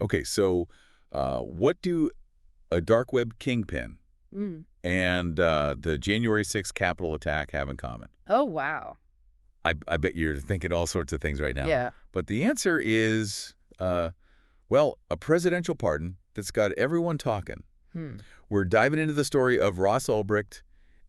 Okay, so what do a dark web kingpin Mm. and the January 6th Capitol attack have in common? Oh, wow. I bet you're thinking all sorts of things right now. Yeah. But the answer is, well, a presidential pardon that's got everyone talking. Hmm. We're diving into the story of Ross Ulbricht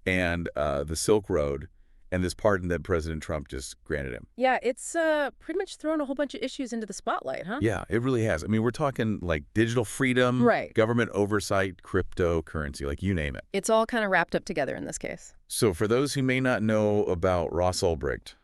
and the Silk Road and this pardon that President Trump just granted him. Yeah, it's pretty much thrown a whole bunch of issues into the spotlight, huh? Yeah, it really has. I mean, we're talking like digital freedom, Right. government oversight, cryptocurrency, like you name it. It's all kind of wrapped up together in this case. So for those who may not know about Ross Ulbricht,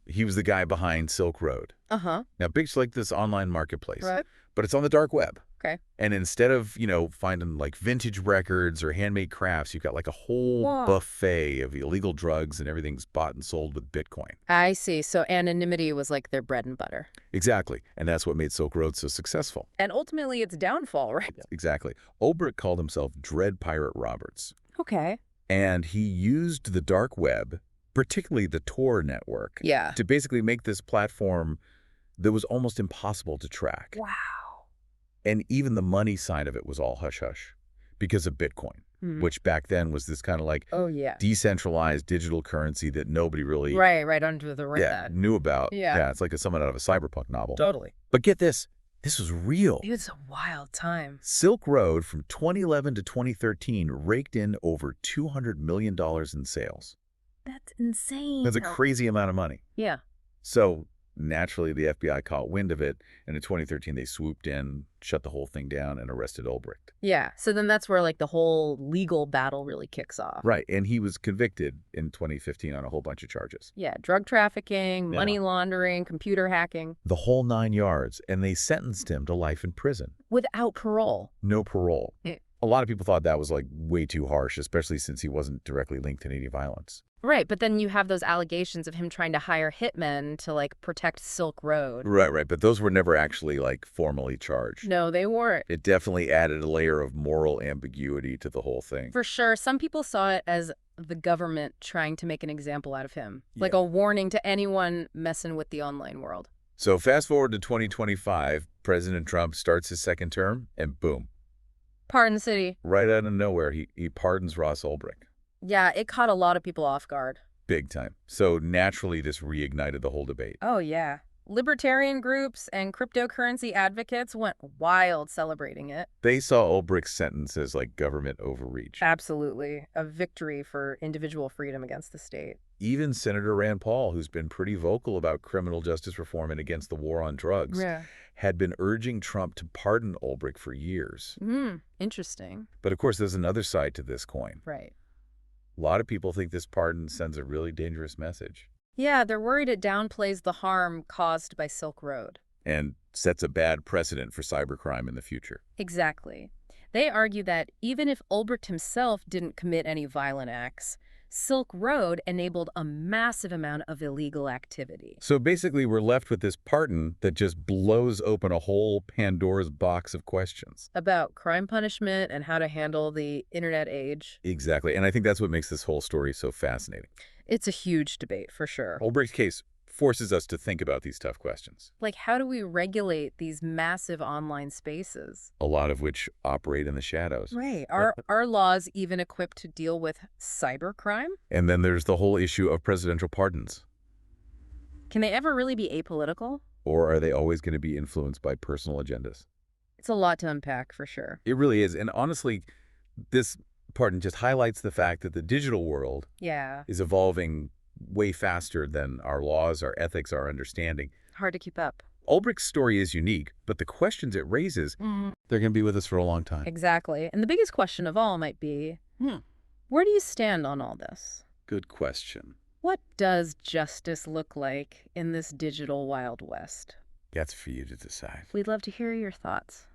he was the guy behind Silk Road. Uh-huh. Now, Big's like this online marketplace, Right. but it's on the dark web. Okay. And instead of, finding like vintage records or handmade crafts, you've got like a whole Wow. buffet of illegal drugs and everything's bought and sold with Bitcoin. I see. So anonymity was like their bread and butter. Exactly. And that's what made Silk Road so successful. And ultimately its downfall, right? Exactly. Ulbricht called himself Dread Pirate Roberts. Okay. And he used the dark web, particularly the Tor network, Yeah. to basically make this platform that was almost impossible to track. Wow. And even the money side of it was all hush-hush because of Bitcoin, which back then was this kind of like Oh, yeah. decentralized digital currency that nobody really Right under the radar. knew about. Yeah. It's like someone out of a cyberpunk novel. Totally. But get this was real. It was a wild time. Silk Road from 2011 to 2013 raked in over $200 million in sales. That's insane. That's a crazy amount of money. Yeah. So naturally, the FBI caught wind of it, and in 2013, they swooped in, shut the whole thing down, and arrested Ulbricht. Yeah. So then that's where like the whole legal battle really kicks off. Right, and he was convicted in 2015 on a whole bunch of charges. Yeah. Drug trafficking, Yeah. money laundering, computer hacking. The whole 9 yards, and they sentenced him to life in prison. Without parole. No parole. Yeah. A lot of people thought that was like way too harsh, especially since he wasn't directly linked to any violence. Right, but then you have those allegations of him trying to hire hitmen to, like, protect Silk Road. Right, but those were never actually like formally charged. No, they weren't. It definitely added a layer of moral ambiguity to the whole thing. For sure, some people saw it as the government trying to make an example out of him. Like Yeah. a warning to anyone messing with the online world. So fast forward to 2025, President Trump starts his second term, and boom, Pardon City. right out of nowhere, he pardons Ross Ulbricht. Yeah, it caught a lot of people off guard. Big time. So naturally, this reignited the whole debate. Oh, yeah. Libertarian groups and cryptocurrency advocates went wild celebrating it. They saw Ulbricht's sentence as like government overreach. Absolutely. A victory for individual freedom against the state. Even Senator Rand Paul, who's been pretty vocal about criminal justice reform and against the war on drugs, had been urging Trump to pardon Ulbricht for years. Interesting. But of course, there's another side to this coin. Right. A lot of people think this pardon sends a really dangerous message Yeah, they're worried it downplays the harm caused by Silk Road. and sets a bad precedent for cybercrime in the future. Exactly. They argue that even if Ulbricht himself didn't commit any violent acts, Silk Road enabled a massive amount of illegal activity. So basically, we're left with this pardon that just blows open a whole Pandora's box of questions. About crime punishment and how to handle the internet age. Exactly, and I think that's what makes this whole story so fascinating. It's a huge debate, for sure. Ulbricht's case forces us to think about these tough questions, Like, how do we regulate these massive online spaces? a lot of which operate in the shadows. Right. Are our laws even equipped to deal with cybercrime? And then there's the whole issue of presidential pardons. Can they ever really be apolitical? Or are they always going to be influenced by personal agendas? It's a lot to unpack, for sure. It really is. And honestly, this pardon just highlights the fact that the digital world Yeah. is evolving way faster than our laws, our ethics, our understanding. Hard to keep up. Ulbricht's story is unique, but the questions it raises, they're going to be with us for a long time. Exactly. And the biggest question of all might be, where do you stand on all this? Good question. What does justice look like in this digital Wild West? That's for you to decide. We'd love to hear your thoughts.